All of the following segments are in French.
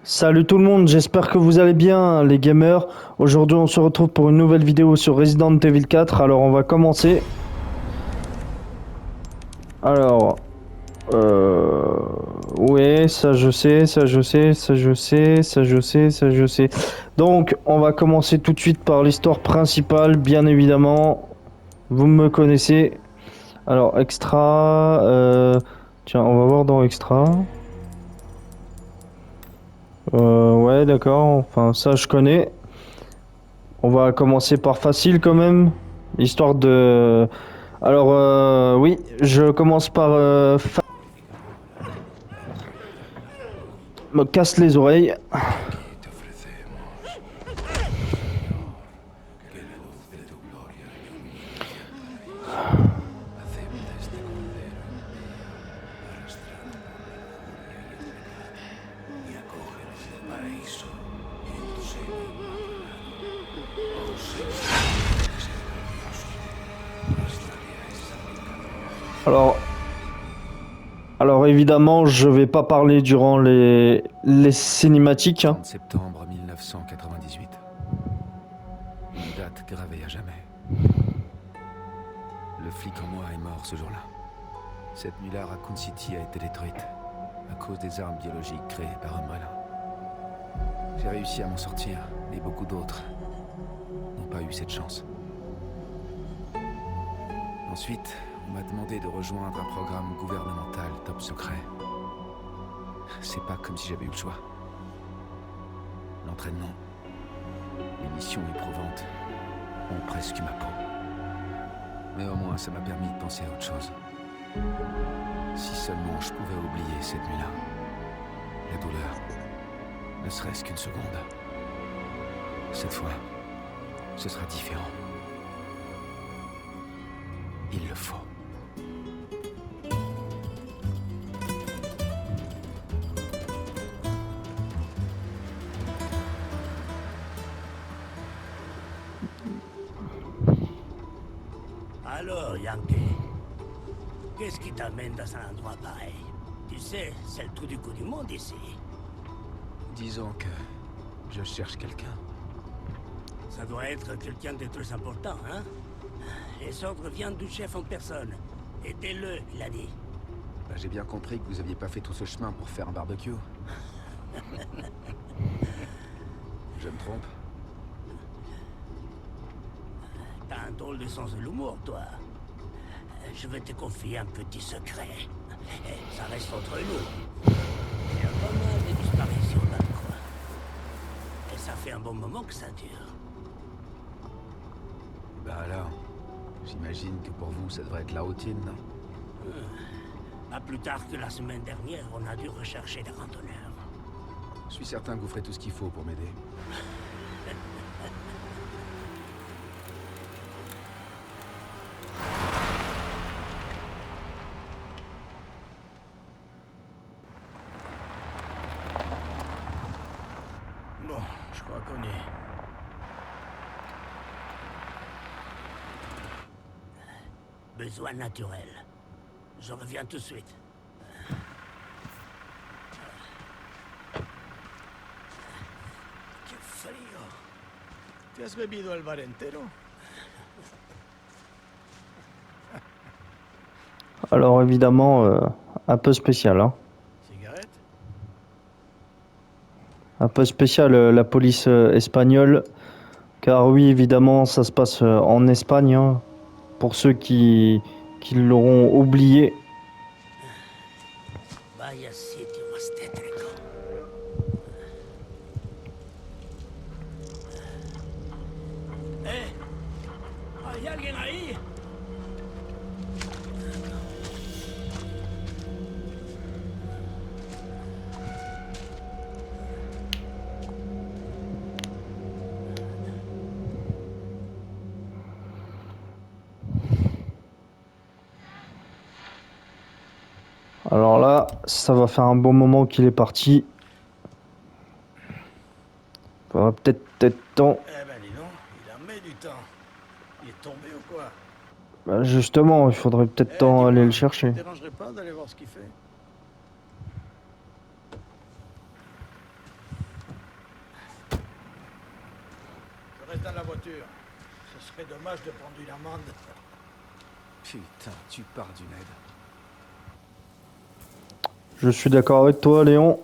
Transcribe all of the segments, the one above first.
Salut tout le monde, j'espère que vous allez bien les gamers. Aujourd'hui on se retrouve pour une nouvelle vidéo sur Resident Evil 4. Alors on va commencer. Alors, ouais, ça je sais, ça je sais, ça je sais, ça je sais, ça je sais. Donc on va commencer tout de suite par l'histoire principale, bien évidemment. Vous me connaissez. Alors extra, tiens on va voir dans extra. Ouais d'accord, enfin ça je connais. On va commencer par facile quand même, histoire de... Alors oui, je commence par... me casse les oreilles. Aquí te ofrecemos que la luz de tu gloria ilumine tu paraíso. Acepta este cordero impío, arrastrado por la lujuria y el pecado, y acógelo en el paraíso, en tu seno inmaculado. Oh Señor, misericordioso, muéstrale a esa pecadora Alors, alors évidemment, je vais pas parler durant les cinématiques, hein. 30 septembre 1998. Une date gravée à jamais. Le flic en moi est mort ce jour-là. Cette nuit-là, Raccoon City a été détruite à cause des armes biologiques créées par Umbrella. J'ai réussi à m'en sortir, mais beaucoup d'autres n'ont pas eu cette chance. Ensuite, on m'a demandé de rejoindre un programme gouvernemental top secret. C'est pas comme si j'avais eu le choix. L'entraînement, les missions éprouvantes ont presque eu ma peau. Mais au moins, ça m'a permis de penser à autre chose. Si seulement je pouvais oublier cette nuit-là. La douleur, ne serait-ce qu'une seconde. Cette fois, ce sera différent. Il le faut. Alors, Yankee, qu'est-ce qui t'amène dans un endroit pareil? Tu sais, c'est le trou du coup du monde ici. Disons que je cherche quelqu'un. Ça doit être quelqu'un de très important, hein? Les ordres viennent du chef en personne. Aidez-le, il a dit. Bah, j'ai bien compris que vous aviez pas fait tout ce chemin pour faire un barbecue. Je me trompe? T'as un drôle de sens de l'humour, toi. Je vais te confier un petit secret. Ça reste entre nous. Il y a pas mal de disparitions dans le coin. Et ça fait un bon moment que ça dure. Bah alors, j'imagine que pour vous, ça devrait être la routine, non? Pas plus tard que la semaine dernière, on a dû rechercher des randonneurs. Je suis certain que vous ferez tout ce qu'il faut pour m'aider. Bon, je crois qu'on est... Besoin naturel. Je reviens tout de suite. ¡Qué frío! ¿Te has bebido el bar entero? Alors évidemment, un peu spécial, hein. ¿Cigarette? Un peu spécial la police espagnole. Car oui, évidemment, ça se passe en Espagne, hein. Pour ceux qui l'auront oublié. Vaya sitio más tétrico. ¡Eh! ¿Hay alguien ahí? Alors là, ça va faire un bon moment qu'il est parti. Faudra peut-être temps. Eh ben dis donc, il en met du temps. Il est tombé ou quoi? Bah, justement, il faudrait peut-être temps aller le chercher. Ça te dérangerait pas d'aller voir ce qu'il fait? dans la voiture. Ce serait dommage de prendre une amende. Putain, tu pars d'une aide. Je suis d'accord avec toi, Léon.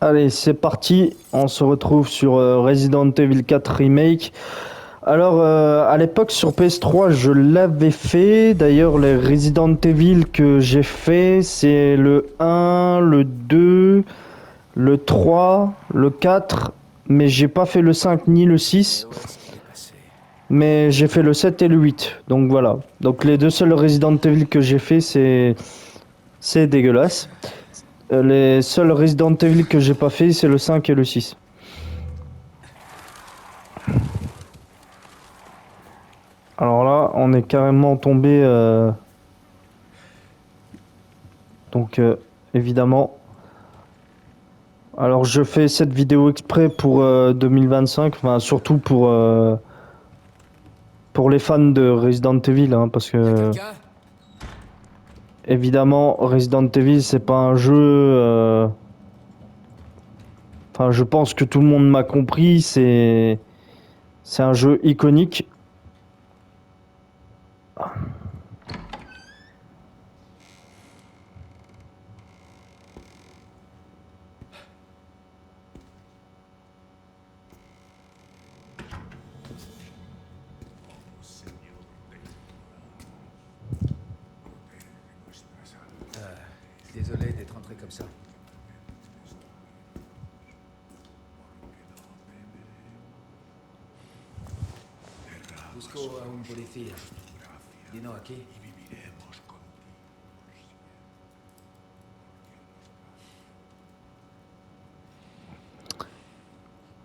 Allez, c'est parti. On se retrouve sur Resident Evil 4 Remake. Alors, à l'époque sur PS3, je l'avais fait. D'ailleurs, les Resident Evil que j'ai fait, c'est le 1, le 2, le 3, le 4. Mais j'ai pas fait le 5 ni le 6. Ouais, ce qui est passé. Mais j'ai fait le 7 et le 8. Donc voilà. Donc les deux seuls Resident Evil que j'ai fait, c'est dégueulasse. Les seuls Resident Evil que j'ai pas fait, c'est le 5 et le 6. Alors là, on est carrément tombé. Donc évidemment. Alors je fais cette vidéo exprès pour 2025, enfin surtout pour les fans de Resident Evil, hein, parce que Quelqu'un? évidemment Resident Evil c'est pas un jeu. Enfin, je pense que tout le monde m'a compris. C'est un jeu iconique. Désolé d'être entré comme ça. Busco a un policía. Vino aquí.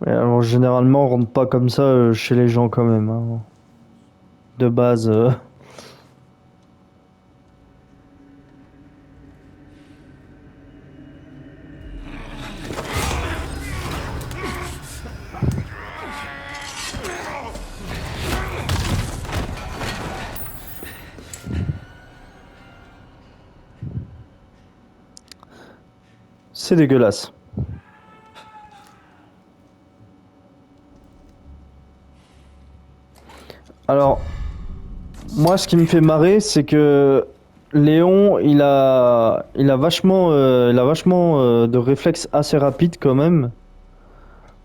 Mais alors généralement, on rentre pas comme ça chez les gens quand même, hein. De base. C'est dégueulasse. Alors, moi, ce qui me fait marrer, c'est que Léon, il a vachement de réflexes assez rapides quand même.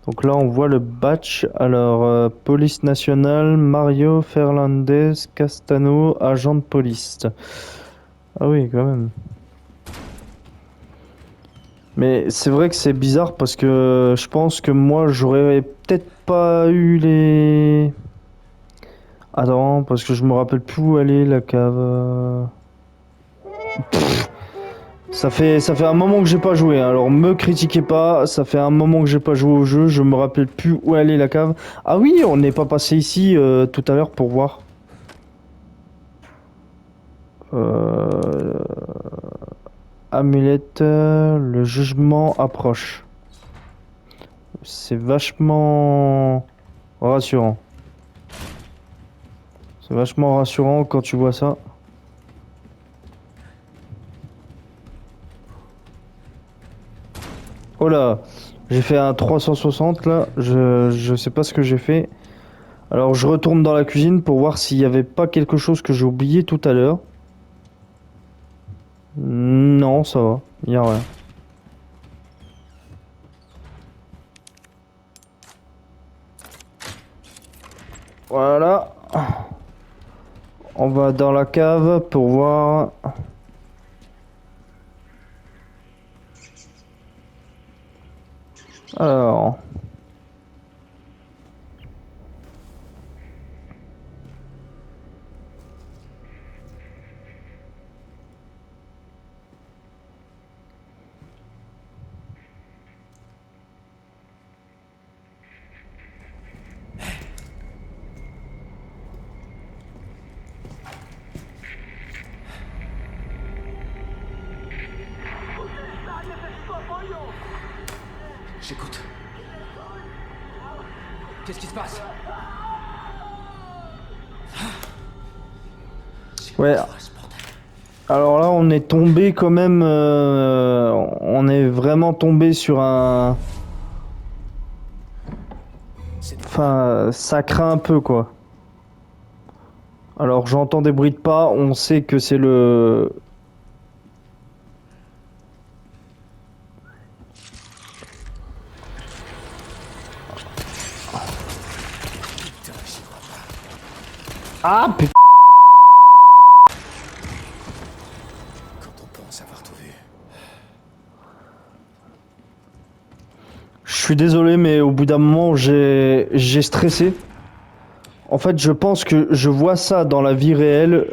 Donc là, on voit le batch. Alors, police nationale, Mario Fernandez Castano, agent de police. Ah oui, quand même. Mais c'est vrai que c'est bizarre parce que je pense que moi, j'aurais peut-être pas eu les... Attends, parce que je me rappelle plus où aller la cave. Pff, ça fait un moment que j'ai pas joué, hein. Alors me critiquez pas, ça fait un moment que j'ai pas joué au jeu, je me rappelle plus où aller la cave. Ah oui, on n'est pas passé ici tout à l'heure pour voir. Amulette, le jugement approche. C'est vachement rassurant. C'est vachement rassurant quand tu vois ça. Oh là, j'ai fait un 360 là, je sais pas ce que j'ai fait. Alors je retourne dans la cuisine pour voir s'il y avait pas quelque chose que j'ai oublié tout à l'heure. Non, ça va, y a rien. Voilà. On va dans la cave pour voir. Alors. J'écoute. Qu'est-ce qui se passe? Ouais. Ce bordel. Alors là, on est tombé quand même. On est vraiment tombé sur un. Enfin, ça craint un peu quoi. Alors j'entends des bruits de pas, on sait que c'est le. Ah putain! Quand on pense avoir tout vu. Je suis désolé, mais au bout d'un moment, j'ai stressé. En fait, je pense que je vois ça dans la vie réelle.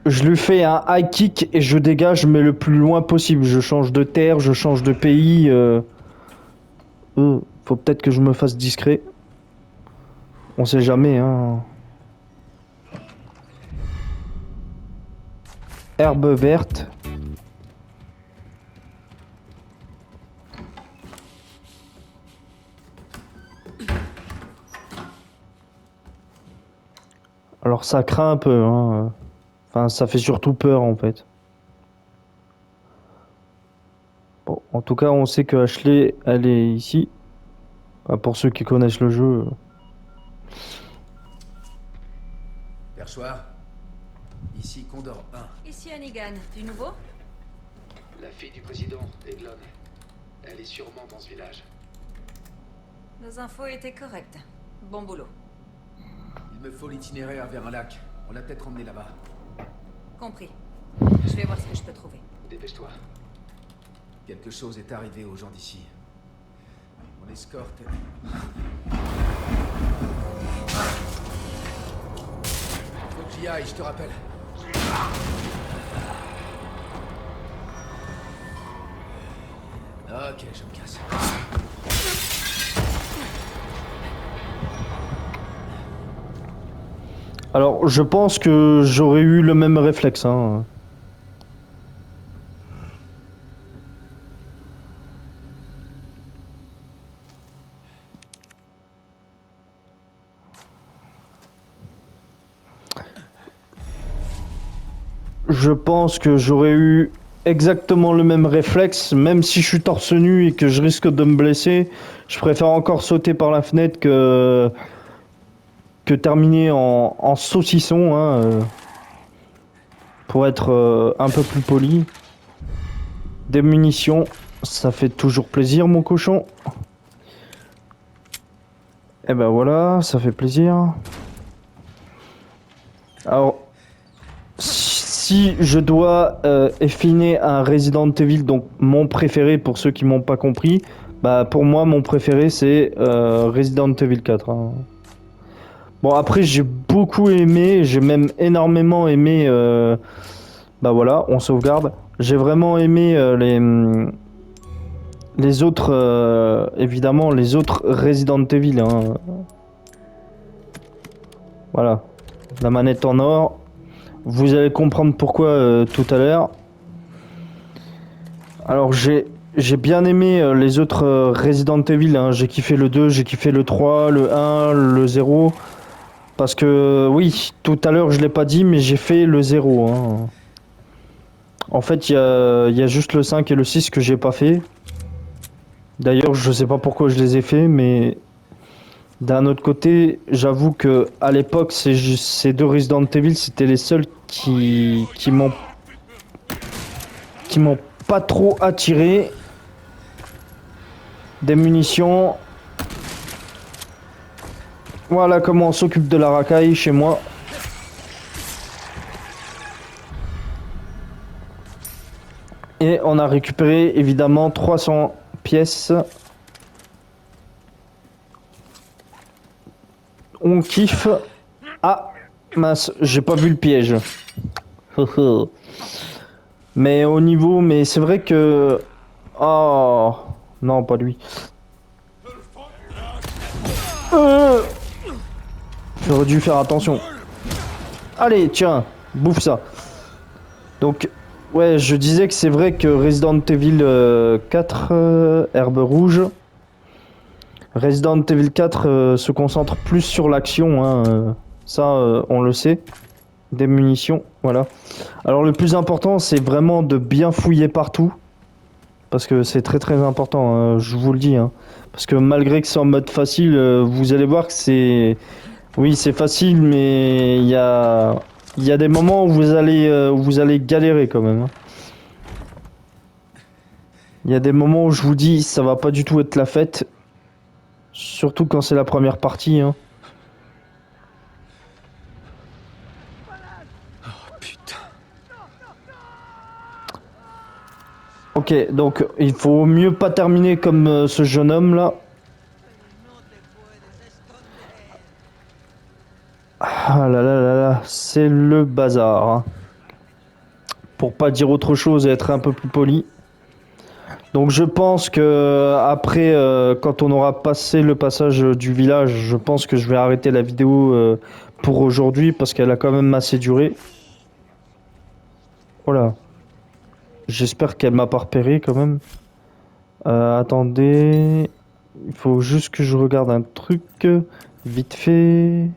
Je lui fais un high kick et je dégage, mais le plus loin possible. Je change de terre, je change de pays. Faut peut-être que je me fasse discret. On sait jamais, hein. Herbe verte. Alors ça craint un peu, hein. Enfin, ça fait surtout peur en fait. Bon, en tout cas, on sait que Ashley, elle est ici. Enfin, pour ceux qui connaissent le jeu. Perchoir. Ici Condor 1. Ici Hannigan, du nouveau? La fille du président, Eglon. Elle est sûrement dans ce village. Nos infos étaient correctes. Bon boulot. Il me faut l'itinéraire vers un lac. On l'a peut-être emmené là-bas. Compris. Je vais voir ce que je peux trouver. Dépêche-toi. Quelque chose est arrivé aux gens d'ici. Mon escorte. Faut que j'y aille, je te rappelle. Ok, je me casse. Alors, je pense que j'aurais eu le même réflexe, hein. Je pense que j'aurais eu exactement le même réflexe, même si je suis torse nu et que je risque de me blesser. Je préfère encore sauter par la fenêtre que terminer en saucisson, hein, pour être un peu plus poli. Des munitions, ça fait toujours plaisir, mon cochon. Et ben voilà, ça fait plaisir. Alors, si je dois affiner un Resident Evil, donc mon préféré pour ceux qui m'ont pas compris, bah pour moi mon préféré c'est Resident Evil 4. Hein. Bon après j'ai beaucoup aimé, j'ai même énormément aimé, bah voilà, on sauvegarde. J'ai vraiment aimé les autres, évidemment les autres Resident Evil. Hein. Voilà, la manette en or. Vous allez comprendre pourquoi tout à l'heure. Alors j'ai bien aimé les autres Resident Evil. Hein. J'ai kiffé le 2, j'ai kiffé le 3, le 1, le 0. Parce que oui, tout à l'heure je l'ai pas dit, mais j'ai fait le 0. Hein. En fait, il y a juste le 5 et le 6 que j'ai pas fait. D'ailleurs, je sais pas pourquoi je les ai fait, mais d'un autre côté, j'avoue que à l'époque, ces deux Resident Evil, c'était les seuls qui m'ont pas trop attiré. Des munitions. Voilà comment on s'occupe de la racaille chez moi. Et on a récupéré évidemment 300 pièces. On kiffe. Ah, mince, j'ai pas vu le piège. Mais au niveau, mais c'est vrai que... Oh, non, pas lui. J'aurais dû faire attention. Allez, tiens, bouffe ça. Donc, ouais, je disais que c'est vrai que Resident Evil 4, Herbe Rouge... Resident Evil 4 se concentre plus sur l'action, hein, ça on le sait. des munitions, voilà. Alors le plus important, c'est vraiment de bien fouiller partout. Parce que c'est très très important, hein, je vous le dis. Hein. Parce que malgré que c'est en mode facile, vous allez voir que c'est... Oui, c'est facile, mais il y a des moments où vous allez galérer quand même. Hein. Il y a des moments où je vous dis, ça va pas du tout être la fête. Surtout quand c'est la première partie. Hein. Putain. Ok, donc il faut mieux pas terminer comme ce jeune homme là. Ah là là là là, c'est le bazar. Hein. Pour pas dire autre chose et être un peu plus poli. Donc je pense que après, quand on aura passé le passage du village, je pense que je vais arrêter la vidéo pour aujourd'hui parce qu'elle a quand même assez duré. Voilà. J'espère qu'elle m'a pas repéré quand même. Attendez. Il faut juste que je regarde un truc. Vite fait.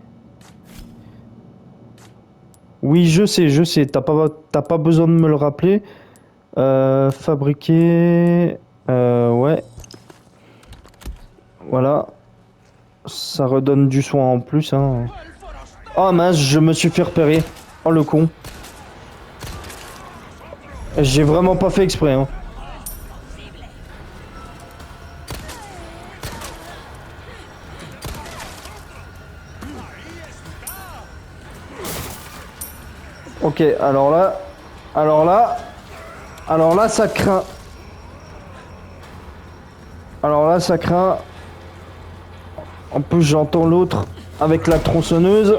Oui, je sais. T'as pas besoin de me le rappeler. Fabriquer. Ouais. Voilà. Ça redonne du soin en plus. Hein. Oh mince, je me suis fait repérer. Oh le con. J'ai vraiment pas fait exprès. Hein. Ok, alors là, ça craint. Alors là, ça craint. En plus, j'entends l'autre avec la tronçonneuse.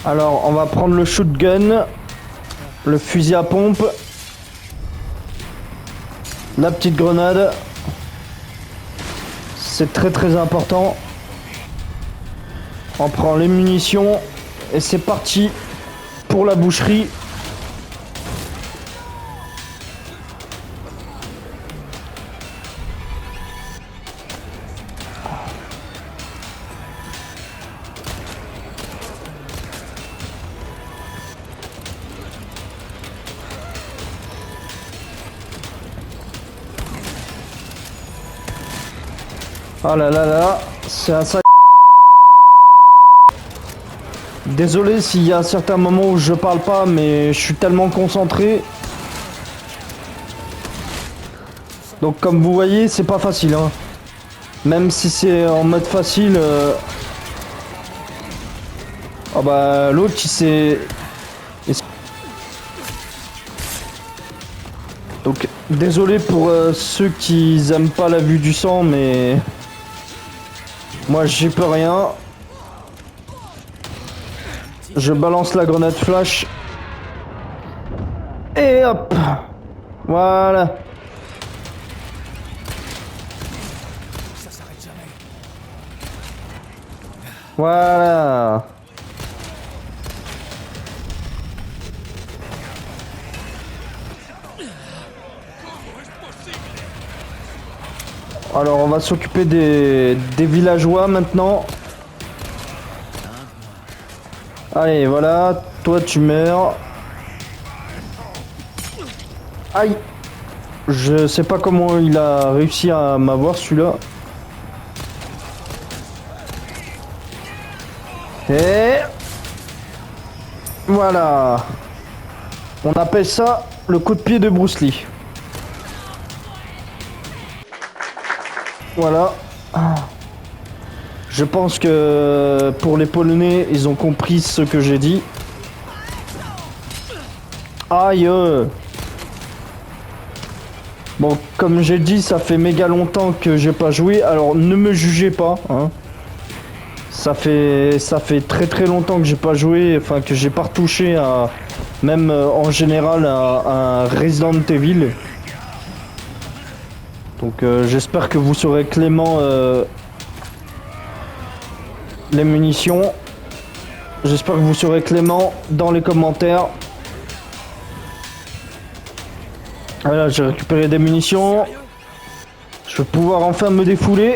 Alors, on va prendre le shotgun, le fusil à pompe, la petite grenade. C'est très très important. On prend les munitions et c'est parti pour la boucherie. Oh là là là, c'est un sac. Désolé s'il y a certains moments où je parle pas, mais je suis tellement concentré. Donc comme vous voyez, c'est pas facile. Hein. Même si c'est en mode facile. Oh bah l'autre il s'est... Donc désolé pour ceux qui aiment pas la vue du sang, mais... Moi j'y peux rien. Je balance la grenade flash. Et hop. Voilà. Voilà. Alors on va s'occuper des villageois maintenant. Allez voilà, toi tu meurs. Aïe. Je sais pas comment il a réussi à m'avoir celui-là. Et voilà. On appelle ça le coup de pied de Bruce Lee. Voilà. Je pense que pour les Polonais, ils ont compris ce que j'ai dit. Aïe. Bon, comme j'ai dit, ça fait méga longtemps que j'ai pas joué. Alors ne me jugez pas. Hein. Ça fait très très longtemps que j'ai pas joué. Enfin, que j'ai pas retouché même en général un Resident Evil. Donc j'espère que vous serez clément les munitions. J'espère que vous serez clément dans les commentaires. Voilà, j'ai récupéré des munitions. Je vais pouvoir enfin me défouler.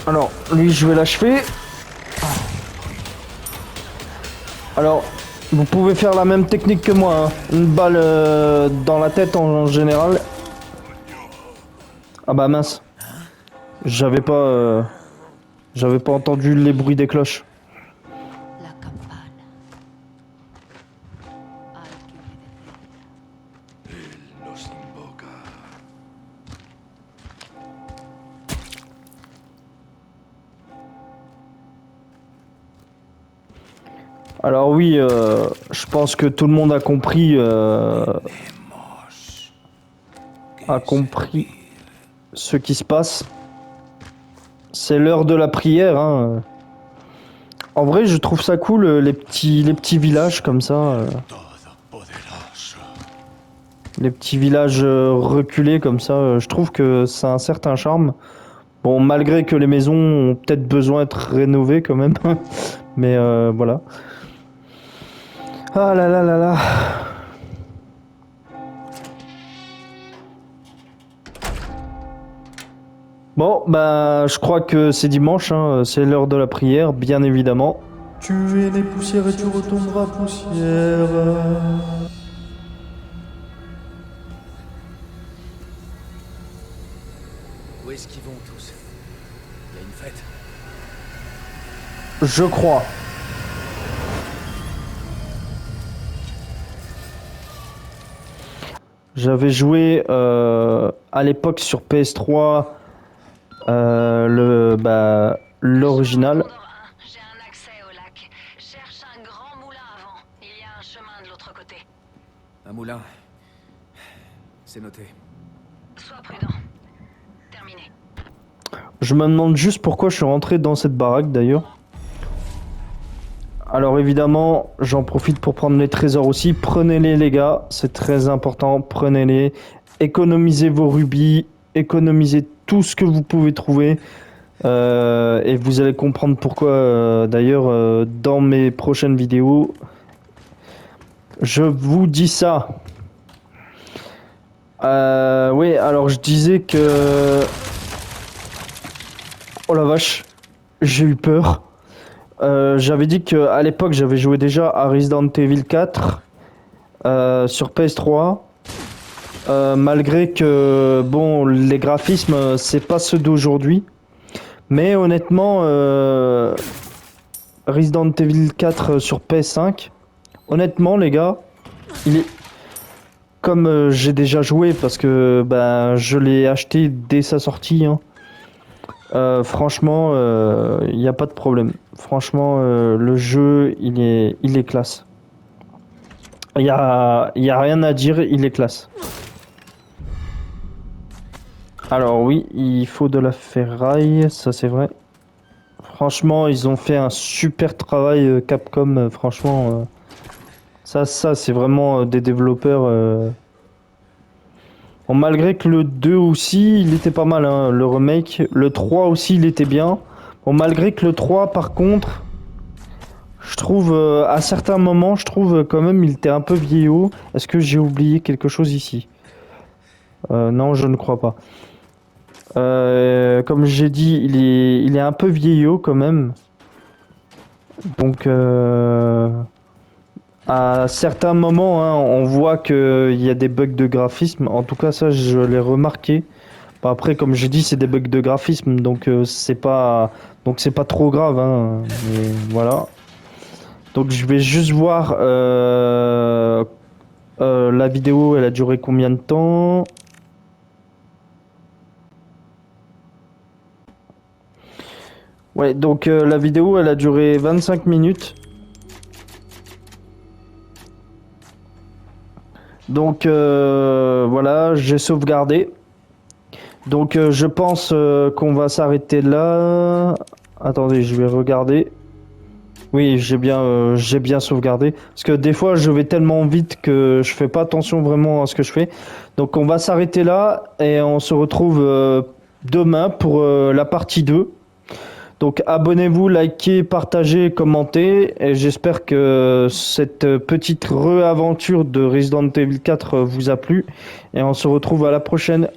Alors, lui, je vais l'achever. Alors, vous pouvez faire la même technique que moi, hein. Une balle dans la tête en général. Ah bah mince. J'avais pas entendu les bruits des cloches. La campana. Él nos invoca. Alors oui, je pense que tout le monde a compris ce qui se passe. C'est l'heure de la prière, hein. En vrai, je trouve ça cool, les petits villages comme ça. Todopoderoso. Les petits villages reculés comme ça, je trouve que ça a un certain charme. Bon, malgré que les maisons ont peut-être besoin d'être rénovées quand même. Mais voilà. Ah là là là là. Bon, bah, je crois que c'est dimanche, hein, c'est l'heure de la prière, bien évidemment. Tu es né poussière et tu retomberas poussière. Où est-ce qu'ils vont tous? Il y a une fête? Je crois. J'avais joué à l'époque sur PS3 l'original. J'ai un accès au lac. Cherche un grand moulin avant. Il y a un chemin de l'autre côté. Un moulin. C'est noté. Sois prudent. Terminé. Je me demande juste pourquoi je suis rentré dans cette baraque d'ailleurs. Alors évidemment, j'en profite pour prendre les trésors aussi. Prenez-les les gars, c'est très important. Prenez-les. Économisez vos rubis. Économisez tout ce que vous pouvez trouver. Et vous allez comprendre pourquoi d'ailleurs dans mes prochaines vidéos. Je vous dis ça. Oui, alors je disais que... Oh la vache, j'ai eu peur. J'avais dit qu'à l'époque j'avais joué déjà à Resident Evil 4 sur PS3. Malgré que bon, les graphismes c'est pas ceux d'aujourd'hui. Mais honnêtement, Resident Evil 4 sur PS5, honnêtement les gars, il est... Comme j'ai déjà joué parce que ben, je l'ai acheté dès sa sortie, hein. Franchement, il n'y a pas de problème. Franchement, le jeu, il est classe. Il y a rien à dire, il est classe. Alors oui, il faut de la ferraille, ça c'est vrai. Franchement, ils ont fait un super travail, Capcom. Franchement, ça c'est vraiment des développeurs... Bon, malgré que le 2 aussi, il était pas mal, hein, le remake. Le 3 aussi, il était bien. Bon, malgré que le 3, par contre, je trouve, à certains moments, je trouve quand même, il était un peu vieillot. Est-ce que j'ai oublié quelque chose ici? Non, je ne crois pas. Comme j'ai dit, il est un peu vieillot quand même. Donc, à certains moments, hein, on voit qu'il y a des bugs de graphisme. En tout cas, ça, je l'ai remarqué. Bon, après, comme je dis, c'est des bugs de graphisme, donc c'est pas trop grave, hein, mais voilà. Donc, je vais juste voir la vidéo. Elle a duré combien de temps? Ouais, donc la vidéo, elle a duré 25 minutes. Donc voilà, j'ai sauvegardé. Donc je pense qu'on va s'arrêter là. Attendez, je vais regarder. Oui, j'ai bien sauvegardé. Parce que des fois, je vais tellement vite que je fais pas attention vraiment à ce que je fais. Donc, on va s'arrêter là et on se retrouve demain pour la partie 2. Donc, abonnez-vous, likez, partagez, commentez. Et j'espère que cette petite re-aventure de Resident Evil 4 vous a plu. Et on se retrouve à la prochaine.